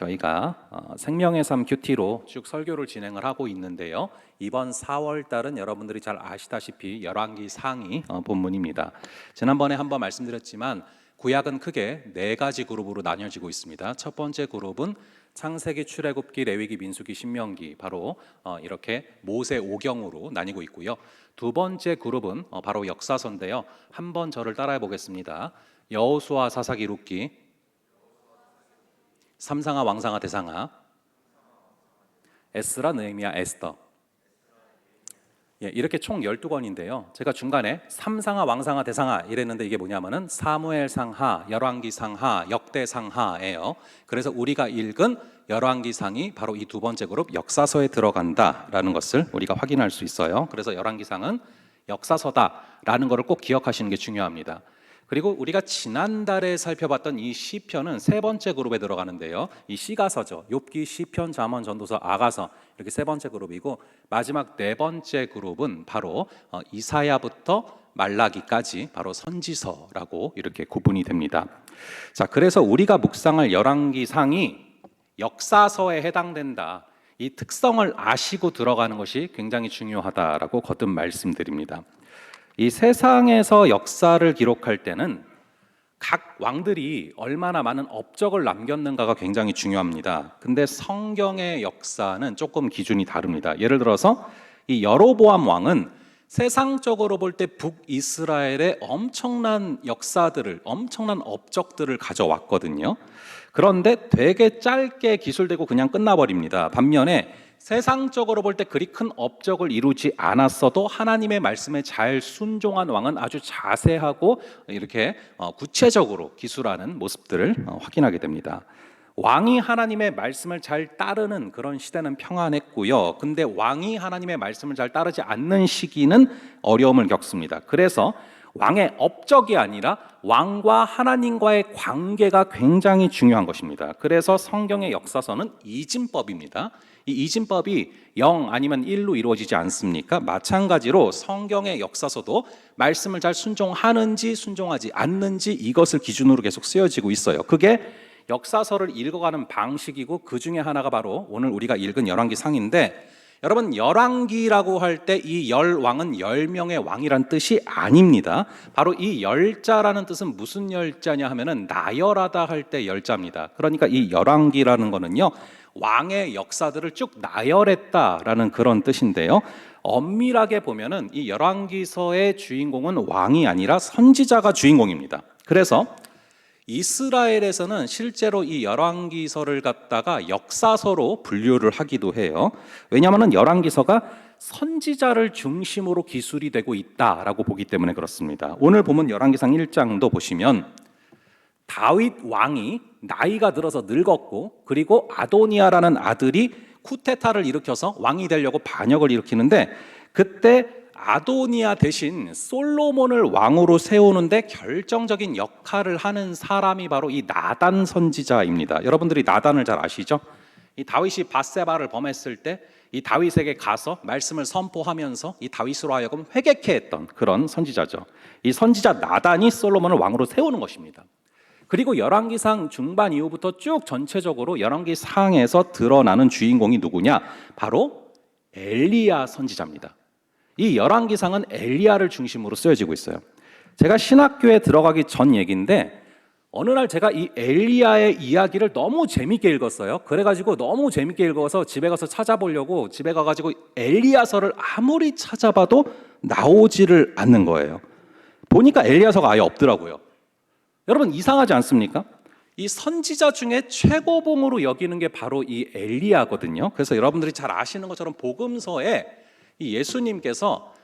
저희가 생명의 삶 큐티로 쭉 설교를 진행을 하고 있는데요. 이번 4월 달은 여러분들이 잘 아시다시피 열왕기 상이 본문입니다. 지난번에 한번 말씀드렸지만 구약은 크게 4가지 그룹으로 나뉘어지고 있습니다. 첫 번째 그룹은 창세기, 출애굽기, 레위기, 민수기, 신명기, 바로 이렇게 모세 오경으로 나뉘고 있고요. 두 번째 그룹은 바로 역사서인데요. 한번 저를 따라해 보겠습니다. 여호수아, 사사기, 룻기, 삼상하, 왕상하, 대상하, 에스라, 느헤미야, 에스더. 이렇게 총 12권인데요. 제가 중간에 삼상하, 왕상하, 대상하 이랬는데 이게 뭐냐면은 사무엘상하, 열왕기상하, 역대상하예요. 그래서 우리가 읽은 열왕기상이 바로 이 두 번째 그룹 역사서에 들어간다라는 것을 우리가 확인할 수 있어요. 그래서 열왕기상은 역사서다라는 것을 꼭 기억하시는 게 중요합니다. 그리고 우리가 지난달에 살펴봤던 이 시편은 세 번째 그룹에 들어가는데요. 이 시가서죠. 욥기, 시편, 잠언, 전도서, 아가서 이렇게 세 번째 그룹이고 마지막 네 번째 그룹은 바로 이사야부터 말라기까지 바로 선지서라고 이렇게 구분이 됩니다. 자, 그래서 우리가 묵상할 열왕기상이 역사서에 해당된다. 이 특성을 아시고 들어가는 것이 굉장히 중요하다라고 거듭 말씀드립니다. 이 세상에서 역사를 기록할 때는 각 왕들이 얼마나 많은 업적을 남겼는가가 굉장히 중요합니다. 근데 성경의 역사는 조금 기준이 다릅니다. 예를 들어서 이 여로보암 왕은 세상적으로 볼 때 북이스라엘의 엄청난 역사들을, 엄청난 업적들을 가져왔거든요. 그런데 되게 짧게 기술되고 그냥 끝나버립니다. 반면에 세상적으로 볼 때 그리 큰 업적을 이루지 않았어도 하나님의 말씀에 잘 순종한 왕은 아주 자세하고 이렇게 구체적으로 기술하는 모습들을 확인하게 됩니다. 왕이 하나님의 말씀을 잘 따르는 그런 시대는 평안했고요. 근데 왕이 하나님의 말씀을 잘 따르지 않는 시기는 어려움을 겪습니다. 그래서 왕의 업적이 아니라 왕과 하나님과의 관계가 굉장히 중요한 것입니다. 그래서 성경의 역사서는 이진법입니다. 이 이진법이 0 아니면 1로 이루어지지 않습니까? 마찬가지로 성경의 역사서도 말씀을 잘 순종하는지 순종하지 않는지 이것을 기준으로 계속 쓰여지고 있어요. 그게 역사서를 읽어가는 방식이고 그 중에 하나가 바로 오늘 우리가 읽은 열왕기상인데, 여러분 열왕기라고 할 때 이 열왕은 10명의 왕이란 뜻이 아닙니다. 바로 이 열자라는 뜻은 무슨 열자냐 하면은 나열하다 할 때 열자입니다. 그러니까 이 열왕기라는 거는요, 왕의 역사들을 쭉 나열했다라는 그런 뜻인데요. 엄밀하게 보면은 이 열왕기서의 주인공은 왕이 아니라 선지자가 주인공입니다. 그래서 이스라엘에서는 실제로 이 열왕기서를 갖다가 역사서로 분류를 하기도 해요. 왜냐하면 열왕기서가 선지자를 중심으로 기술이 되고 있다라고 보기 때문에 그렇습니다. 오늘 보면 열왕기상 1장도 보시면 다윗 왕이 나이가 들어서 늙었고, 그리고 아도니아라는 아들이 쿠데타를 일으켜서 왕이 되려고 반역을 일으키는데, 그때 아도니아 대신 솔로몬을 왕으로 세우는데 결정적인 역할을 하는 사람이 바로 이 나단 선지자입니다. 여러분들이 나단을 잘 아시죠? 이 다윗이 밧세바를 범했을 때 이 다윗에게 가서 말씀을 선포하면서 이 다윗으로 하여금 회개케 했던 그런 선지자죠. 이 선지자 나단이 솔로몬을 왕으로 세우는 것입니다. 그리고 열왕기상 중반 이후부터 쭉 전체적으로 열왕기상에서 드러나는 주인공이 누구냐? 바로 엘리야 선지자입니다. 이 열왕기상은 엘리야를 중심으로 쓰여지고 있어요. 제가 신학교에 들어가기 전 얘기인데 어느 날 제가 이 엘리야의 이야기를 너무 재밌게 읽었어요. 그래가지고 너무 재밌게 읽어서 집에 가서 찾아보려고 집에 가가지고 엘리야서를 아무리 찾아봐도 나오지를 않는 거예요. 보니까 엘리야서가 아예 없더라고요. 여러분 이상하지 않습니까? 이 선지자 중에 최고봉으로 여기는 게 바로 이 엘리야거든요. 그래서 여러분들이 잘 아시는 것처럼 복음서에 이 예수님께서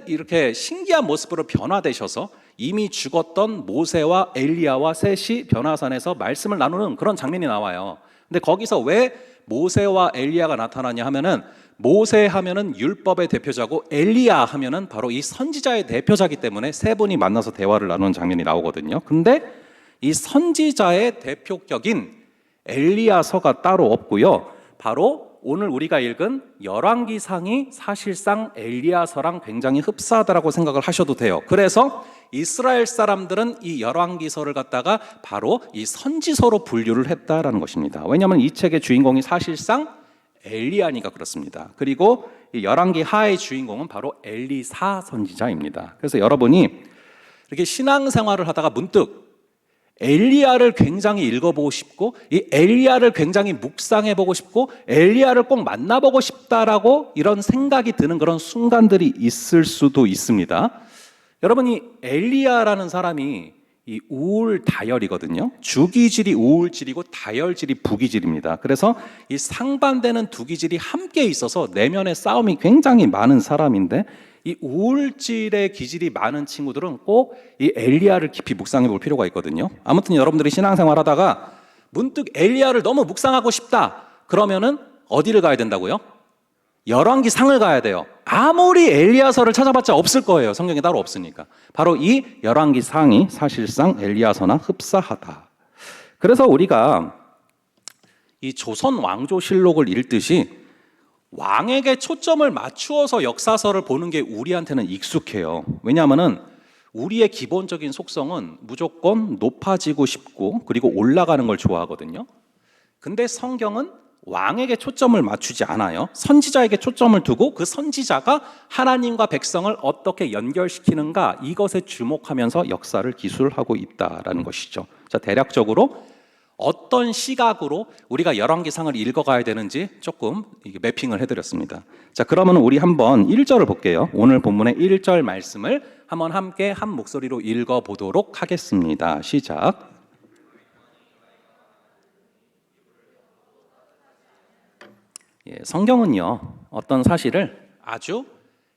이렇게 신기한 모습으로 변화되셔서 이미 죽었던 모세와 엘리야와 셋이 변화산에서 말씀을 나누는 그런 장면이 나와요. 근데 거기서 왜 모세와 엘리야가 나타나냐 하면은 모세 하면은 율법의 대표자고 엘리야 하면은 바로 이 선지자의 대표자이기 때문에 세 분이 만나서 대화를 나누는 장면이 나오거든요. 근데 이 선지자의 대표격인 엘리야서가 따로 없고요. 바로 오늘 우리가 읽은 열왕기상이 사실상 엘리야서랑 굉장히 흡사하다라고 생각을 하셔도 돼요. 그래서 이스라엘 사람들은 이 열왕기서를 갖다가 바로 이 선지서로 분류를 했다라는 것입니다. 왜냐하면 이 책의 주인공이 사실상 엘리야니까 그렇습니다. 그리고 이 열왕기 하의 주인공은 바로 엘리사 선지자입니다. 그래서 여러분이 이렇게 신앙생활을 하다가 문득 엘리야를 굉장히 읽어보고 싶고 이 엘리야를 굉장히 묵상해보고 싶고 엘리야를 꼭 만나보고 싶다라고 이런 생각이 드는 그런 순간들이 있을 수도 있습니다. 여러분이 엘리야라는 사람이 이 우울다열이거든요. 주기질이 우울질이고 다열질이 부기질입니다. 그래서 이 상반되는 두 기질이 함께 있어서 내면의 싸움이 굉장히 많은 사람인데 이 우울질의 기질이 많은 친구들은 꼭 이 엘리야를 깊이 묵상해 볼 필요가 있거든요. 아무튼 여러분들이 신앙생활 하다가 문득 엘리야를 너무 묵상하고 싶다 그러면은 어디를 가야 된다고요? 열왕기상을 가야 돼요. 아무리 엘리야서를 찾아봤자 없을 거예요. 성경에 따로 없으니까. 바로 이 열왕기상이 사실상 엘리야서나 흡사하다. 그래서 우리가 이 조선 왕조실록을 읽듯이 왕에게 초점을 맞추어서 역사서를 보는 게 우리한테는 익숙해요. 왜냐하면은 우리의 기본적인 속성은 무조건 높아지고 싶고 그리고 올라가는 걸 좋아하거든요. 근데 성경은 왕에게 초점을 맞추지 않아요. 선지자에게 초점을 두고 그 선지자가 하나님과 백성을 어떻게 연결시키는가 이것에 주목하면서 역사를 기술하고 있다라는 것이죠. 자, 대략적으로 어떤 시각으로 우리가 열왕기상을 읽어가야 되는지 조금 매핑을 해드렸습니다. 자, 그러면 우리 한번 1절을 볼게요. 오늘 본문의 1절 말씀을 한번 함께 한 목소리로 읽어보도록 하겠습니다. 시작. 성경은요, 어떤 사실을 아주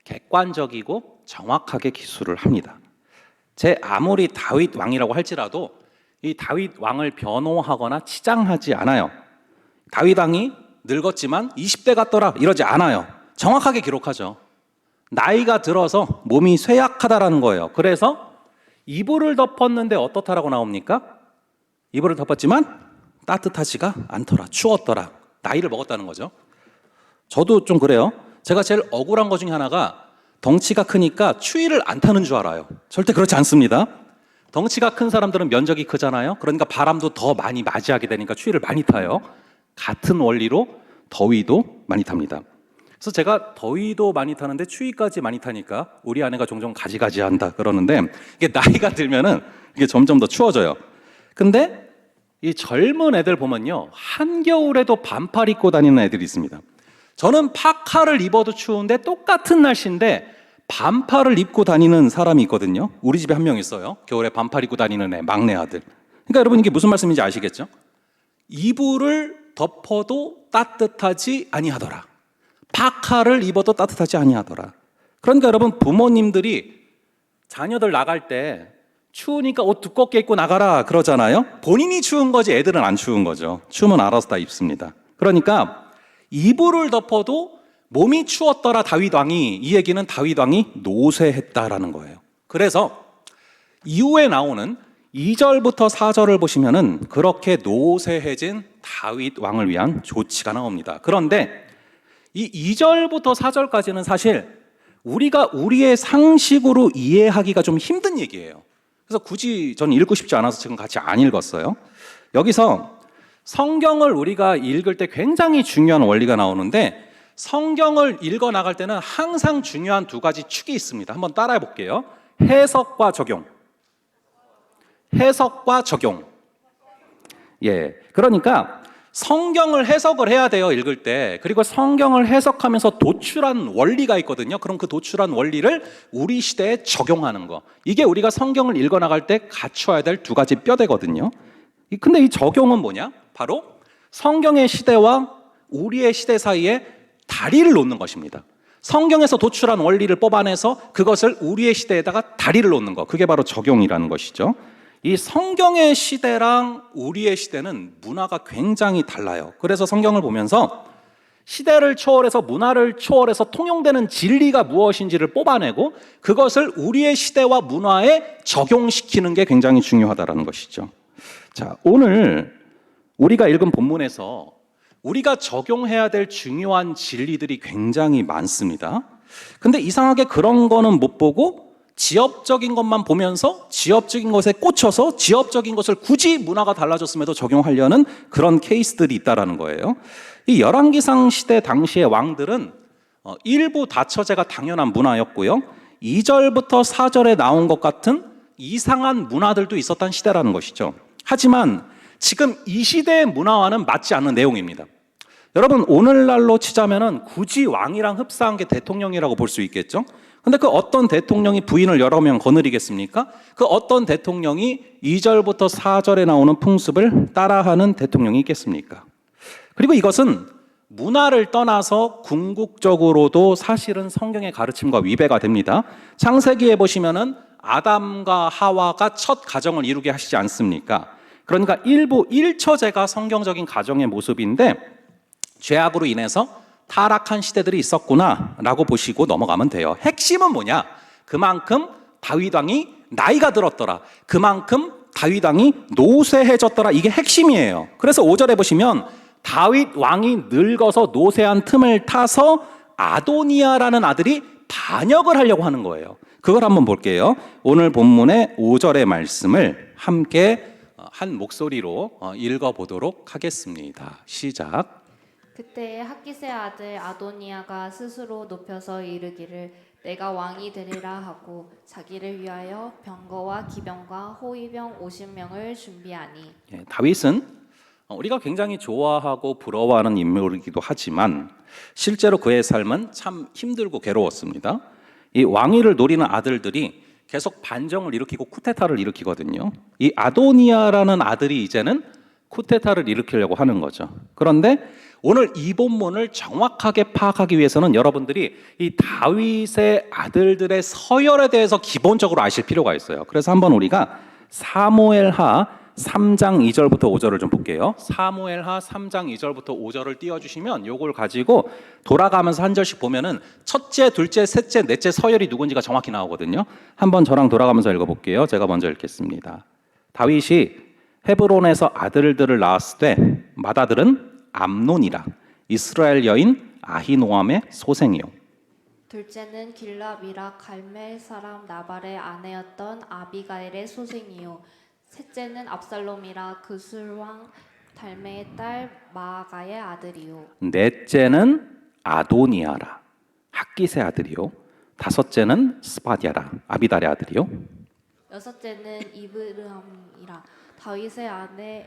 객관적이고 정확하게 기술을 합니다. 제 아무리 다윗 왕이라고 할지라도 이 다윗 왕을 변호하거나 치장하지 않아요. 다윗 왕이 늙었지만 20대 같더라 이러지 않아요. 정확하게 기록하죠. 나이가 들어서 몸이 쇠약하다라는 거예요. 그래서 이불을 덮었는데 어떻다라고 나옵니까? 이불을 덮었지만 따뜻하지가 않더라. 추웠더라. 나이를 먹었다는 거죠. 저도 좀 그래요. 제가 제일 억울한 것 중에 하나가 덩치가 크니까 추위를 안 타는 줄 알아요. 절대 그렇지 않습니다. 덩치가 큰 사람들은 면적이 크잖아요. 그러니까 바람도 더 많이 맞이하게 되니까 추위를 많이 타요. 같은 원리로 더위도 많이 탑니다. 그래서 제가 더위도 많이 타는데 추위까지 많이 타니까 우리 아내가 종종 가지가지 한다 그러는데 이게 나이가 들면은 이게 점점 더 추워져요. 근데 이 젊은 애들 보면요, 한겨울에도 반팔 입고 다니는 애들이 있습니다. 저는 파카를 입어도 추운데 똑같은 날씨인데 반팔을 입고 다니는 사람이 있거든요. 우리 집에 한 명 있어요. 겨울에 반팔 입고 다니는 애, 막내 아들. 그러니까 여러분 이게 무슨 말씀인지 아시겠죠? 이불을 덮어도 따뜻하지 아니하더라. 파카를 입어도 따뜻하지 아니하더라. 그러니까 여러분 부모님들이 자녀들 나갈 때 추우니까 옷 두껍게 입고 나가라 그러잖아요. 본인이 추운 거지 애들은 안 추운 거죠. 추우면 알아서 다 입습니다. 그러니까 이불을 덮어도 몸이 추웠더라 다윗 왕이, 이 얘기는 다윗 왕이 노쇠했다라는 거예요. 그래서 이후에 나오는 2절부터 4절을 보시면은 그렇게 노쇠해진 다윗 왕을 위한 조치가 나옵니다. 그런데 이 2절부터 4절까지는 사실 우리가 우리의 상식으로 이해하기가 좀 힘든 얘기예요. 그래서 굳이 저는 읽고 싶지 않아서 지금 같이 안 읽었어요. 여기서 성경을 우리가 읽을 때 굉장히 중요한 원리가 나오는데 성경을 읽어 나갈 때는 항상 중요한 두 가지 축이 있습니다. 한번 따라해 볼게요. 해석과 적용. 해석과 적용. 예. 그러니까 성경을 해석을 해야 돼요, 읽을 때. 그리고 성경을 해석하면서 도출한 원리가 있거든요. 그럼 그 도출한 원리를 우리 시대에 적용하는 거. 이게 우리가 성경을 읽어 나갈 때 갖춰야 될 두 가지 뼈대거든요. 근데 이 적용은 뭐냐? 바로 성경의 시대와 우리의 시대 사이에 다리를 놓는 것입니다. 성경에서 도출한 원리를 뽑아내서 그것을 우리의 시대에다가 다리를 놓는 것. 그게 바로 적용이라는 것이죠. 이 성경의 시대랑 우리의 시대는 문화가 굉장히 달라요. 그래서 성경을 보면서 시대를 초월해서 문화를 초월해서 통용되는 진리가 무엇인지를 뽑아내고 그것을 우리의 시대와 문화에 적용시키는 게 굉장히 중요하다는 것이죠. 자, 오늘 우리가 읽은 본문에서 우리가 적용해야 될 중요한 진리들이 굉장히 많습니다. 근데 이상하게 그런 거는 못 보고 지역적인 것만 보면서 지역적인 것에 꽂혀서 지역적인 것을 굳이 문화가 달라졌음에도 적용하려는 그런 케이스들이 있다라는 거예요. 이 열왕기상 시대 당시의 왕들은 일부 다처제가 당연한 문화였고요. 2절부터 4절에 나온 것 같은 이상한 문화들도 있었던 시대라는 것이죠. 하지만 지금 이 시대의 문화와는 맞지 않는 내용입니다. 여러분, 오늘날로 치자면은 굳이 왕이랑 흡사한 게 대통령이라고 볼 수 있겠죠? 근데 그 어떤 대통령이 부인을 여러 명 거느리겠습니까? 그 어떤 대통령이 2절부터 4절에 나오는 풍습을 따라하는 대통령이 있겠습니까? 그리고 이것은 문화를 떠나서 궁극적으로도 사실은 성경의 가르침과 위배가 됩니다. 창세기에 보시면은 아담과 하와가 첫 가정을 이루게 하시지 않습니까? 그러니까 일부 일처제가 성경적인 가정의 모습인데 죄악으로 인해서 타락한 시대들이 있었구나라고 보시고 넘어가면 돼요. 핵심은 뭐냐? 그만큼 다윗 왕이 나이가 들었더라. 그만큼 다윗 왕이 노쇠해졌더라. 이게 핵심이에요. 그래서 5절에 보시면 다윗 왕이 늙어서 노쇠한 틈을 타서 아도니아라는 아들이 반역을 하려고 하는 거예요. 그걸 한번 볼게요. 오늘 본문의 5절의 말씀을 함께 한 목소리로 읽어보도록 하겠습니다. 시작. 그때에 학기세 아들 아도니아가 스스로 높여서 이르기를 내가 왕이 되리라 하고 자기를 위하여 병거와 기병과 호위병 50명을 준비하니. 다윗은 우리가 굉장히 좋아하고 부러워하는 인물이기도 하지만 실제로 그의 삶은 참 힘들고 괴로웠습니다. 이 왕위를 노리는 아들들이 계속 반정을 일으키고 쿠데타를 일으키거든요. 이 아도니아라는 아들이 이제는 쿠데타를 일으키려고 하는 거죠. 그런데 오늘 이 본문을 정확하게 파악하기 위해서는 여러분들이 이 다윗의 아들들의 서열에 대해서 기본적으로 아실 필요가 있어요. 그래서 한번 우리가 사무엘하 3장 2절부터 5절을 좀 볼게요. 사무엘하 3장 2절부터 5절을 띄워주시면 요걸 가지고 돌아가면서 한 절씩 보면은 첫째, 둘째, 셋째, 넷째 서열이 누군지가 정확히 나오거든요. 한번 저랑 돌아가면서 읽어볼게요. 제가 먼저 읽겠습니다. 다윗이 헤브론에서 아들들을 낳았을 때 맏아들은 암논이라 이스라엘 여인 아히노암의 소생이요. 둘째는 길랍이라 갈멜 사람 나발의 아내였던 아비가일의 소생이요. 셋째는 압살롬이라 그술왕 달메의 딸 마아가의 아들이요. 넷째는 아도니아라 학기세 아들이요. 다섯째는 스바디아라 아비달의 아들이요. 여섯째는 이브르함이라 다윗의 아내.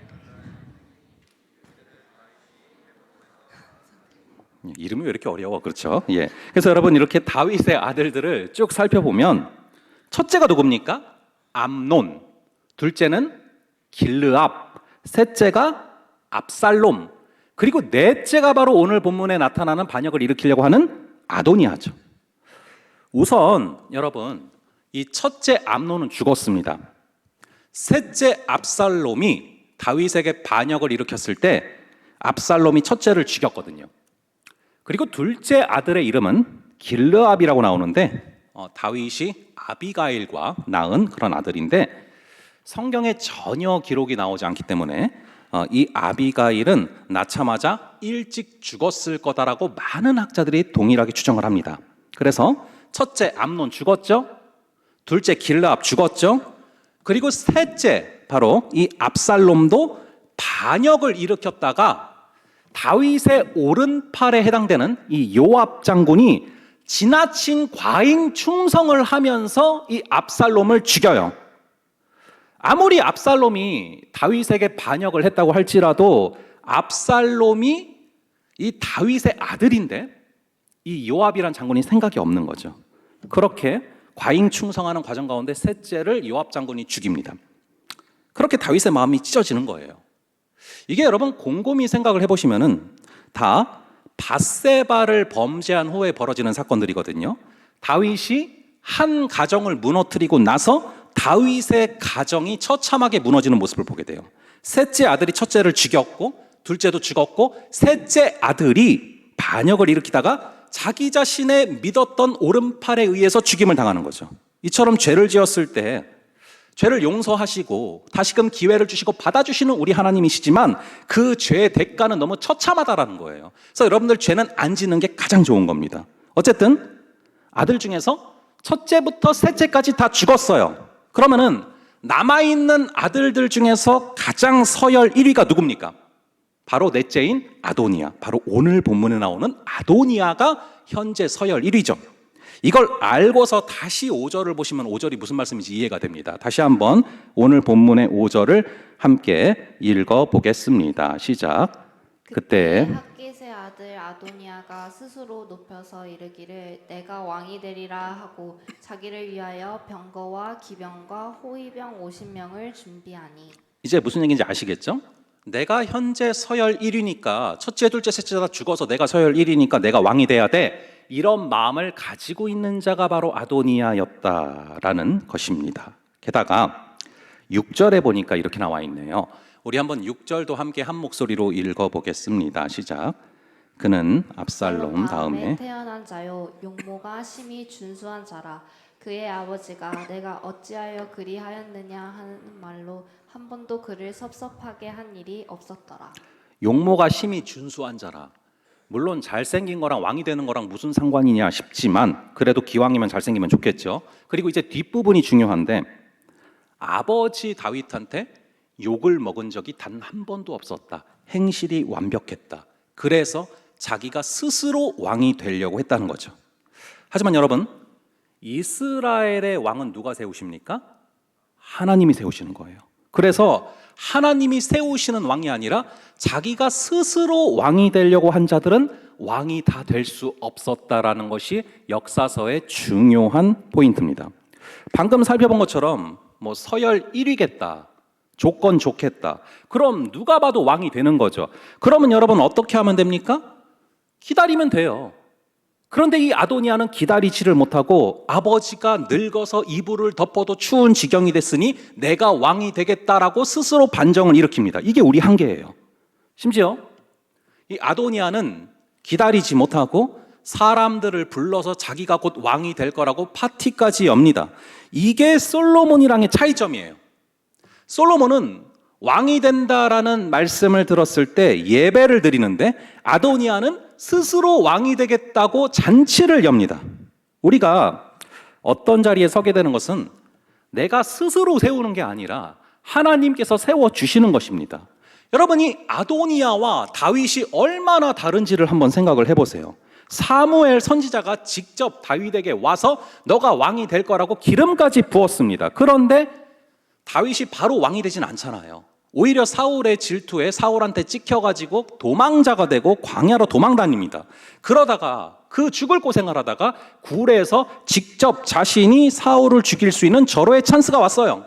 이름이 왜 이렇게 어려워? 그렇죠? 예. 그래서 여러분 이렇게 다윗의 아들들을 쭉 살펴보면 첫째가 누굽니까? 암논. 둘째는 길르압. 셋째가 압살롬. 그리고 넷째가 바로 오늘 본문에 나타나는 반역을 일으키려고 하는 아도니아죠. 우선 여러분 이 첫째 암논은 죽었습니다. 셋째 압살롬이 다윗에게 반역을 일으켰을 때 압살롬이 첫째를 죽였거든요. 그리고 둘째 아들의 이름은 길르압이라고 나오는데 다윗이 아비가일과 낳은 그런 아들인데 성경에 전혀 기록이 나오지 않기 때문에 이 아비가일은 낳자마자 일찍 죽었을 거다라고 많은 학자들이 동일하게 추정을 합니다. 그래서 첫째 암논 죽었죠. 둘째 길르압 죽었죠. 그리고 셋째 바로 이 압살롬도 반역을 일으켰다가 다윗의 오른팔에 해당되는 이 요압 장군이 지나친 과잉 충성을 하면서 이 압살롬을 죽여요. 아무리 압살롬이 다윗에게 반역을 했다고 할지라도 압살롬이 이 다윗의 아들인데 이 요압이란 장군이 생각이 없는 거죠. 그렇게 과잉 충성하는 과정 가운데 셋째를 요압 장군이 죽입니다. 그렇게 다윗의 마음이 찢어지는 거예요. 이게 여러분 곰곰이 생각을 해보시면은 다 밧세바를 범죄한 후에 벌어지는 사건들이거든요. 다윗이 한 가정을 무너뜨리고 나서 다윗의 가정이 처참하게 무너지는 모습을 보게 돼요. 셋째 아들이 첫째를 죽였고 둘째도 죽었고 셋째 아들이 반역을 일으키다가 자기 자신의 믿었던 오른팔에 의해서 죽임을 당하는 거죠. 이처럼 죄를 지었을 때 죄를 용서하시고 다시금 기회를 주시고 받아주시는 우리 하나님이시지만 그 죄의 대가는 너무 처참하다라는 거예요. 그래서 여러분들 죄는 안 짓는 게 가장 좋은 겁니다. 어쨌든 아들 중에서 첫째부터 셋째까지 다 죽었어요. 그러면은 남아있는 아들들 중에서 가장 서열 1위가 누굽니까? 바로 넷째인 아도니아. 바로 오늘 본문에 나오는 아도니아가 현재 서열 1위죠. 이걸 알고서 다시 5절을 보시면 5절이 무슨 말씀인지 이해가 됩니다. 다시 한번 오늘 본문의 5절을 함께 읽어보겠습니다. 시작. 그때 학깃의 아들 아도니아가 스스로 높여서 이르기를 내가 왕이 되리라 하고 자기를 위하여 병거와 기병과 호위병 50명을 준비하니. 이제 무슨 얘기인지 아시겠죠? 내가 현재 서열 1위니까 첫째, 둘째, 셋째 다 죽어서 내가 서열 1위니까 내가 왕이 돼야 돼. 이런 마음을 가지고 있는 자가 바로 아도니아였다라는 것입니다. 게다가 6절에 보니까 이렇게 나와 있네요. 우리 한번 6절도 함께 한 목소리로 읽어보겠습니다. 시작. 그는 압살롬 다음에 태어난 자요 용모가 심히 준수한 자라. 그의 아버지가 내가 어찌하여 그리하였느냐 하는 말로 한 번도 그를 섭섭하게 한 일이 없었더라. 용모가 심히 준수한 자라. 물론 잘생긴 거랑 왕이 되는 거랑 무슨 상관이냐 싶지만 그래도 기왕이면 잘생기면 좋겠죠. 그리고 이제 뒷부분이 중요한데 아버지 다윗한테 욕을 먹은 적이 단 한 번도 없었다. 행실이 완벽했다. 그래서 자기가 스스로 왕이 되려고 했다는 거죠. 하지만 여러분, 이스라엘의 왕은 누가 세우십니까? 하나님이 세우시는 거예요. 그래서 하나님이 세우시는 왕이 아니라 자기가 스스로 왕이 되려고 한 자들은 왕이 다 될 수 없었다라는 것이 역사서의 중요한 포인트입니다. 방금 살펴본 것처럼 뭐 서열 1위겠다. 조건 좋겠다. 그럼 누가 봐도 왕이 되는 거죠. 그러면 여러분 어떻게 하면 됩니까? 기다리면 돼요. 그런데 이 아도니아는 기다리지를 못하고 아버지가 늙어서 이불을 덮어도 추운 지경이 됐으니 내가 왕이 되겠다라고 스스로 반정을 일으킵니다. 이게 우리 한계예요. 심지어 이 아도니아는 기다리지 못하고 사람들을 불러서 자기가 곧 왕이 될 거라고 파티까지 엽니다. 이게 솔로몬이랑의 차이점이에요. 솔로몬은 왕이 된다라는 말씀을 들었을 때 예배를 드리는데 아도니아는 스스로 왕이 되겠다고 잔치를 엽니다. 우리가 어떤 자리에 서게 되는 것은 내가 스스로 세우는 게 아니라 하나님께서 세워주시는 것입니다. 여러분이 아도니아와 다윗이 얼마나 다른지를 한번 생각을 해보세요. 사무엘 선지자가 직접 다윗에게 와서 너가 왕이 될 거라고 기름까지 부었습니다. 그런데 다윗이 바로 왕이 되진 않잖아요. 오히려 사울의 질투에 사울한테 찍혀가지고 도망자가 되고 광야로 도망 다닙니다. 그러다가 그 죽을 고생을 하다가 굴에서 직접 자신이 사울을 죽일 수 있는 절호의 찬스가 왔어요.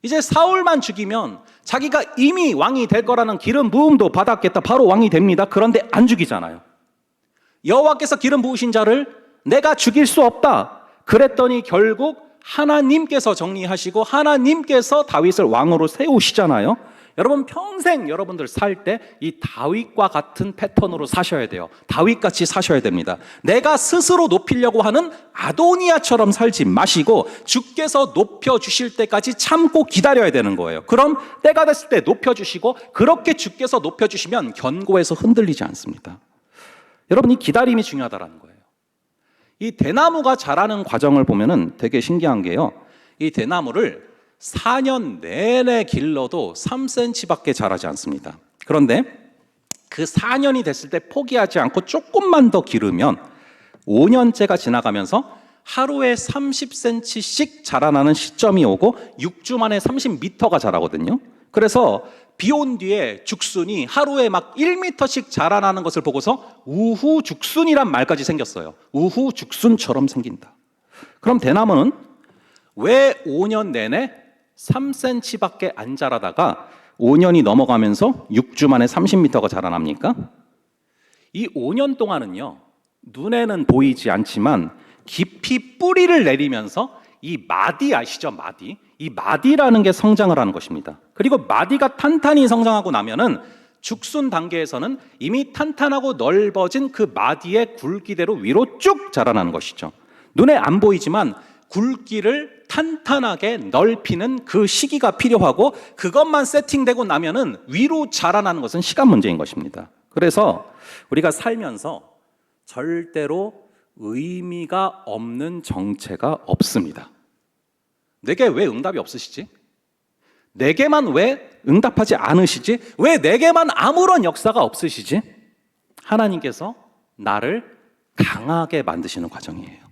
이제 사울만 죽이면 자기가 이미 왕이 될 거라는 기름 부음도 받았겠다. 바로 왕이 됩니다. 그런데 안 죽이잖아요. 여호와께서 기름 부으신 자를 내가 죽일 수 없다. 그랬더니 결국 하나님께서 정리하시고 하나님께서 다윗을 왕으로 세우시잖아요. 여러분 평생 여러분들 살 때 이 다윗과 같은 패턴으로 사셔야 돼요. 다윗같이 사셔야 됩니다. 내가 스스로 높이려고 하는 아도니아처럼 살지 마시고 주께서 높여주실 때까지 참고 기다려야 되는 거예요. 그럼 때가 됐을 때 높여주시고 그렇게 주께서 높여주시면 견고해서 흔들리지 않습니다. 여러분 이 기다림이 중요하다는 거예요. 이 대나무가 자라는 과정을 보면은 되게 신기한 게요. 이 대나무를 4년 내내 길러도 3cm밖에 자라지 않습니다. 그런데 그 4년이 됐을 때 포기하지 않고 조금만 더 기르면 5년째가 지나가면서 하루에 30cm씩 자라나는 시점이 오고 6주 만에 30m가 자라거든요. 그래서 비 온 뒤에 죽순이 하루에 막 1m씩 자라나는 것을 보고서 우후죽순이란 말까지 생겼어요. 우후죽순처럼 생긴다. 그럼 대나무는 왜 5년 내내 3cm밖에 안 자라다가 5년이 넘어가면서 6주 만에 30m가 자라납니까? 이 5년 동안은요, 눈에는 보이지 않지만 깊이 뿌리를 내리면서 이 마디 아시죠? 마디. 이 마디라는 게 성장을 하는 것입니다. 그리고 마디가 탄탄히 성장하고 나면은 죽순 단계에서는 이미 탄탄하고 넓어진 그 마디의 굵기대로 위로 쭉 자라나는 것이죠. 눈에 안 보이지만 굵기를 탄탄하게 넓히는 그 시기가 필요하고 그것만 세팅되고 나면은 위로 자라나는 것은 시간 문제인 것입니다. 그래서 우리가 살면서 절대로 의미가 없는 정체가 없습니다. 내게 왜 응답이 없으시지? 내게만 왜 응답하지 않으시지? 왜 내게만 아무런 역사가 없으시지? 하나님께서 나를 강하게 만드시는 과정이에요.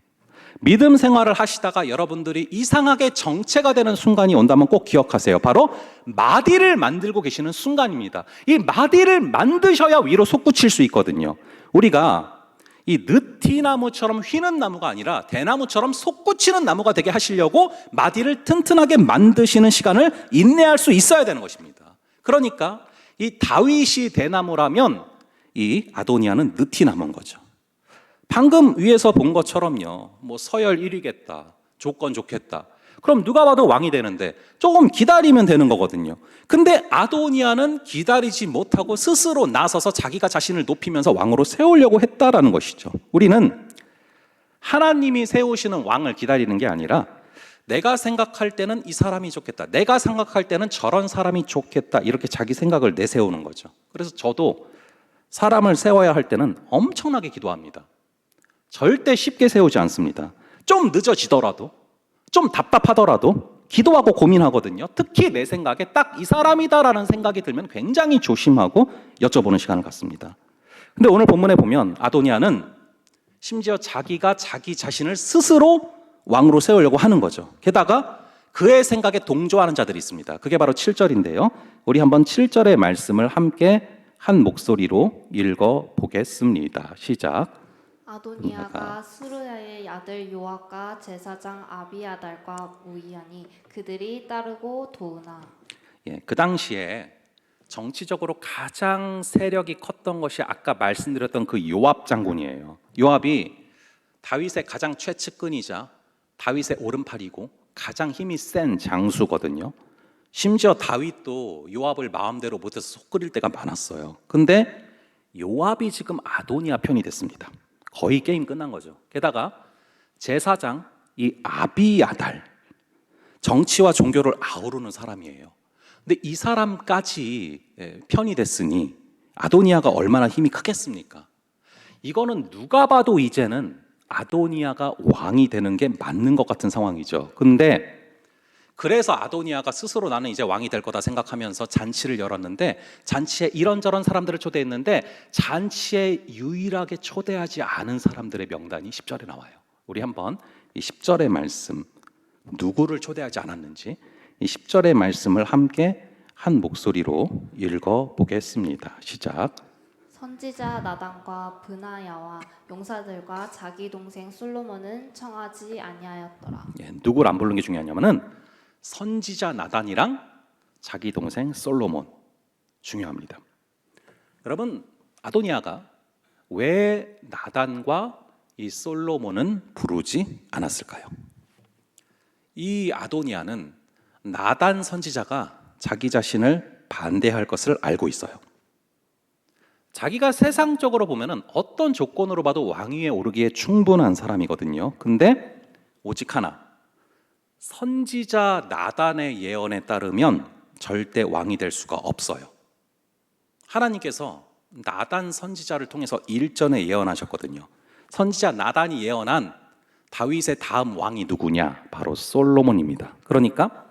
믿음 생활을 하시다가 여러분들이 이상하게 정체가 되는 순간이 온다면 꼭 기억하세요. 바로 마디를 만들고 계시는 순간입니다. 이 마디를 만드셔야 위로 솟구칠 수 있거든요. 우리가 이 느티나무처럼 휘는 나무가 아니라 대나무처럼 솟구치는 나무가 되게 하시려고 마디를 튼튼하게 만드시는 시간을 인내할 수 있어야 되는 것입니다. 그러니까 이 다윗이 대나무라면 이 아도니아는 느티나무인 거죠. 방금 위에서 본 것처럼요, 뭐 서열 1위겠다, 조건 좋겠다. 그럼 누가 봐도 왕이 되는데 조금 기다리면 되는 거거든요. 근데 아도니아는 기다리지 못하고 스스로 나서서 자기가 자신을 높이면서 왕으로 세우려고 했다라는 것이죠. 우리는 하나님이 세우시는 왕을 기다리는 게 아니라 내가 생각할 때는 이 사람이 좋겠다, 내가 생각할 때는 저런 사람이 좋겠다, 이렇게 자기 생각을 내세우는 거죠. 그래서 저도 사람을 세워야 할 때는 엄청나게 기도합니다. 절대 쉽게 세우지 않습니다. 좀 늦어지더라도, 좀 답답하더라도 기도하고 고민하거든요. 특히 내 생각에 딱 이 사람이다라는 생각이 들면 굉장히 조심하고 여쭤보는 시간을 갖습니다. 근데 오늘 본문에 보면 아도니아는 심지어 자기가 자기 자신을 스스로 왕으로 세우려고 하는 거죠. 게다가 그의 생각에 동조하는 자들이 있습니다. 그게 바로 7절인데요. 우리 한번 7절의 말씀을 함께 한 목소리로 읽어보겠습니다. 시작. 아도니아가 스루야의 아들 요압과 제사장 아비아달과 무이하니 그들이 따르고 도우나. 그 당시에 정치적으로 가장 세력이 컸던 것이 아까 말씀드렸던 그 요압 장군이에요. 요압이 다윗의 가장 최측근이자 다윗의 오른팔이고 가장 힘이 센 장수거든요. 심지어 다윗도 요압을 마음대로 못해서 속 끓일 때가 많았어요. 근데 요압이 지금 아도니아 편이 됐습니다. 거의 게임 끝난 거죠. 게다가 제사장 이 아비아달, 정치와 종교를 아우르는 사람이에요. 근데 이 사람까지 편이 됐으니 아도니아가 얼마나 힘이 크겠습니까? 이거는 누가 봐도 이제는 아도니아가 왕이 되는 게 맞는 것 같은 상황이죠. 근데 그래서 아도니아가 스스로 나는 이제 왕이 될 거다 생각하면서 잔치를 열었는데, 잔치에 이런저런 사람들을 초대했는데 잔치에 유일하게 초대하지 않은 사람들의 명단이 10절에 나와요. 우리 한번 이 10절의 말씀, 누구를 초대하지 않았는지 이 10절의 말씀을 함께 한 목소리로 읽어보겠습니다. 시작. 선지자 나단과 브나야와 용사들과 자기 동생 솔로몬은 청하지 아니하였더라. 누구를 안 부르는 게 중요하냐면은 선지자 나단이랑 자기 동생 솔로몬, 중요합니다. 여러분, 아도니아가 왜 나단과 이 솔로몬은 부르지 않았을까요? 이 아도니아는 나단 선지자가 자기 자신을 반대할 것을 알고 있어요. 자기가 세상적으로 보면은 어떤 조건으로 봐도 왕위에 오르기에 충분한 사람이거든요. 근데 오직 하나, 선지자 나단의 예언에 따르면 절대 왕이 될 수가 없어요. 하나님께서 나단 선지자를 통해서 일전에 예언하셨거든요. 선지자 나단이 예언한 다윗의 다음 왕이 누구냐? 바로 솔로몬입니다. 그러니까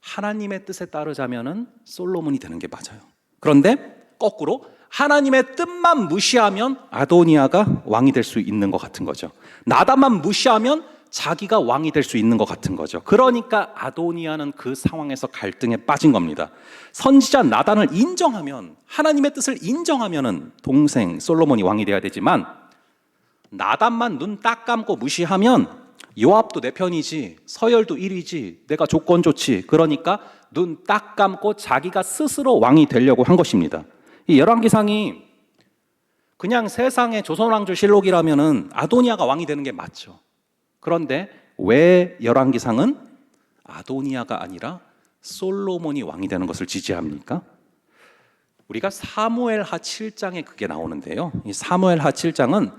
하나님의 뜻에 따르자면은 솔로몬이 되는 게 맞아요. 그런데 거꾸로 하나님의 뜻만 무시하면 아도니아가 왕이 될 수 있는 것 같은 거죠. 나단만 무시하면 자기가 왕이 될 수 있는 것 같은 거죠. 그러니까 아도니아는 그 상황에서 갈등에 빠진 겁니다. 선지자 나단을 인정하면, 하나님의 뜻을 인정하면은 동생 솔로몬이 왕이 돼야 되지만, 나단만 눈 딱 감고 무시하면 요압도 내 편이지, 서열도 1위지, 내가 조건 좋지, 그러니까 눈 딱 감고 자기가 스스로 왕이 되려고 한 것입니다. 이 열왕기상이 그냥 세상의 조선왕조실록이라면은 아도니아가 왕이 되는 게 맞죠. 그런데 왜 열왕기상은 아도니아가 아니라 솔로몬이 왕이 되는 것을 지지합니까? 우리가 사무엘하 7장에 그게 나오는데요. 이 사무엘하 7장은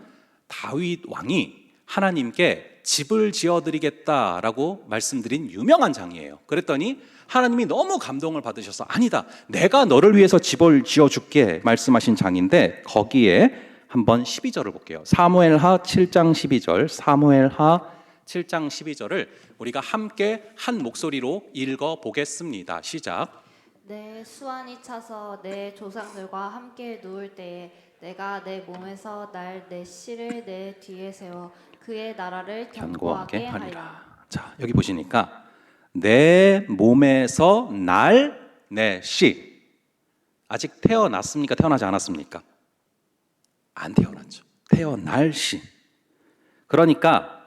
다윗 왕이 하나님께 집을 지어드리겠다라고 말씀드린 유명한 장이에요. 그랬더니 하나님이 너무 감동을 받으셔서 아니다, 내가 너를 위해서 집을 지어줄게 말씀하신 장인데, 거기에 한번 12절을 볼게요. 사무엘하 7장 12절, 사무엘하 7장 12절을 우리가 함께 한 목소리로 읽어 보겠습니다. 시작. 내 수완이 차서 내 조상들과 함께 누울 때에 내가 내 몸에서 날 내 씨를 내 뒤에 세워 그의 나라를 견고하게 하리라. 자, 여기 보시니까 내 몸에서 날 내 씨. 아직 태어났습니까? 태어나지 않았습니까? 안 태어났죠. 태어날 씨. 그러니까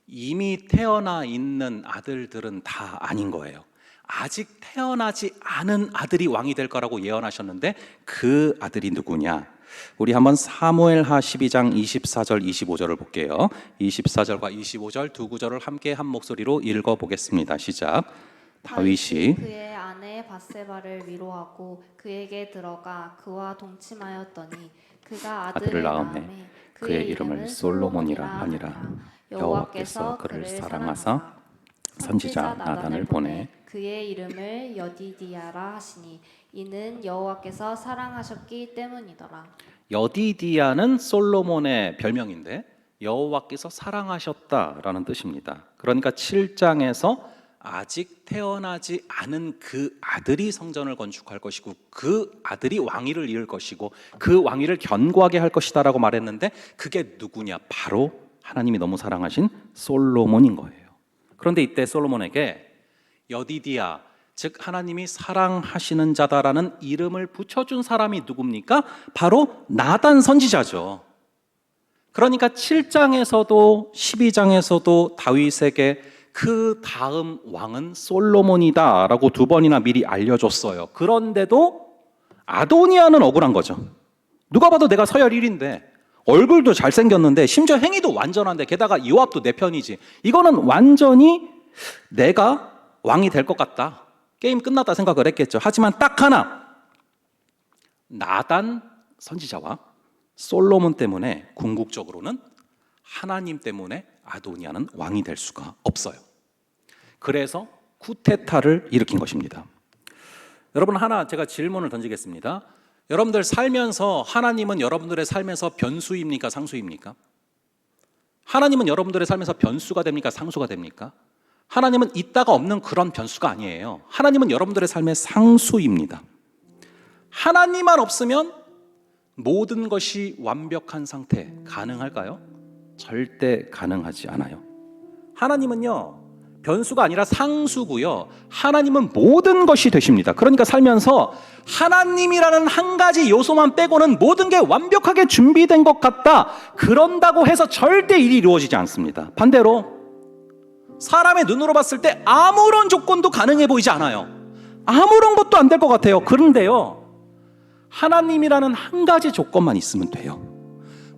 이미 태어나 있는 아들들은 다 아닌 거예요. 아직 태어나지 않은 아들이 왕이 될 거라고 예언하셨는데 그 아들이 누구냐? 우리 한번 사무엘하 12장 24절 25절을 볼게요. 24절과 25절 두 구절을 함께 한 목소리로 읽어보겠습니다. 시작. 다윗이 그의 아내 바세바를 위로하고 그에게 들어가 그와 동침하였더니 그가 아들을 낳음에 그의 이름을 솔로몬이라 하니라. 여호와께서 그를 사랑하사 선지자 나단을 보내 그의 이름을 여디디아라 하시니 이는 여호와께서 사랑하셨기 때문이더라. 여디디아는 솔로몬의 별명인데 여호와께서 사랑하셨다라는 뜻입니다. 그러니까 7장에서 아직 태어나지 않은 그 아들이 성전을 건축할 것이고 그 아들이 왕위를 이을 것이고 그 왕위를 견고하게 할 것이다라고 말했는데 그게 누구냐? 바로 하나님이 너무 사랑하신 솔로몬인 거예요. 그런데 이때 솔로몬에게 여디디아, 즉 하나님이 사랑하시는 자다라는 이름을 붙여준 사람이 누굽니까? 바로 나단 선지자죠. 그러니까 7장에서도 12장에서도 다윗에게 그 다음 왕은 솔로몬이다 라고 두 번이나 미리 알려줬어요. 그런데도 아도니아는 억울한 거죠. 누가 봐도 내가 서열 1인데 얼굴도 잘생겼는데 심지어 행위도 완전한데 게다가 요압도 내 편이지. 이거는 완전히 내가 왕이 될 것 같다. 게임 끝났다 생각을 했겠죠. 하지만 딱 하나, 나단 선지자와 솔로몬 때문에 궁극적으로는 하나님 때문에 아도니아는 왕이 될 수가 없어요. 그래서 쿠데타를 일으킨 것입니다. 여러분, 하나 제가 질문을 던지겠습니다. 여러분들 살면서 하나님은 여러분들의 삶에서 변수입니까? 상수입니까? 하나님은 여러분들의 삶에서 변수가 됩니까? 상수가 됩니까? 하나님은 있다가 없는 그런 변수가 아니에요. 하나님은 여러분들의 삶의 상수입니다. 하나님만 없으면 모든 것이 완벽한 상태 가능할까요? 절대 가능하지 않아요. 하나님은요, 변수가 아니라 상수고요. 하나님은 모든 것이 되십니다. 그러니까 살면서 하나님이라는 한 가지 요소만 빼고는 모든 게 완벽하게 준비된 것 같다. 그런다고 해서 절대 일이 이루어지지 않습니다. 반대로 사람의 눈으로 봤을 때 아무런 조건도 가능해 보이지 않아요. 아무런 것도 안 될 것 같아요. 그런데요, 하나님이라는 한 가지 조건만 있으면 돼요.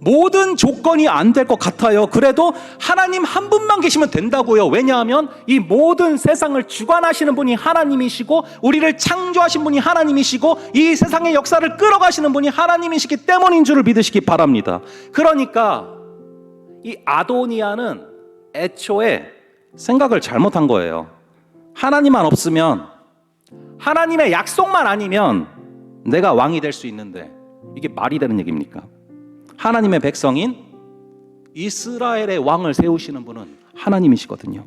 모든 조건이 안 될 것 같아요. 그래도 하나님 한 분만 계시면 된다고요. 왜냐하면 이 모든 세상을 주관하시는 분이 하나님이시고 우리를 창조하신 분이 하나님이시고 이 세상의 역사를 끌어가시는 분이 하나님이시기 때문인 줄을 믿으시기 바랍니다. 그러니까 이 아도니아는 애초에 생각을 잘못한 거예요. 하나님만 없으면, 하나님의 약속만 아니면 내가 왕이 될 수 있는데 이게 말이 되는 얘기입니까? 하나님의 백성인 이스라엘의 왕을 세우시는 분은 하나님이시거든요.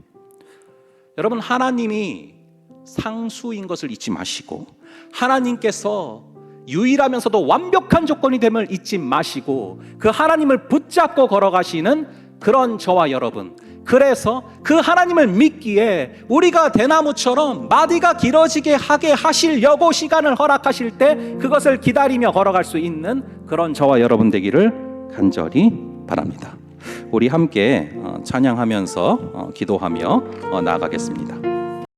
여러분, 하나님이 상수인 것을 잊지 마시고 하나님께서 유일하면서도 완벽한 조건이 됨을 잊지 마시고 그 하나님을 붙잡고 걸어가시는 그런 저와 여러분, 그래서 그 하나님을 믿기에 우리가 대나무처럼 마디가 길어지게 하게 하시려고 시간을 허락하실 때 그것을 기다리며 걸어갈 수 있는 그런 저와 여러분 되기를 간절히 바랍니다. 우리 함께 찬양하면서 기도하며 나아가겠습니다.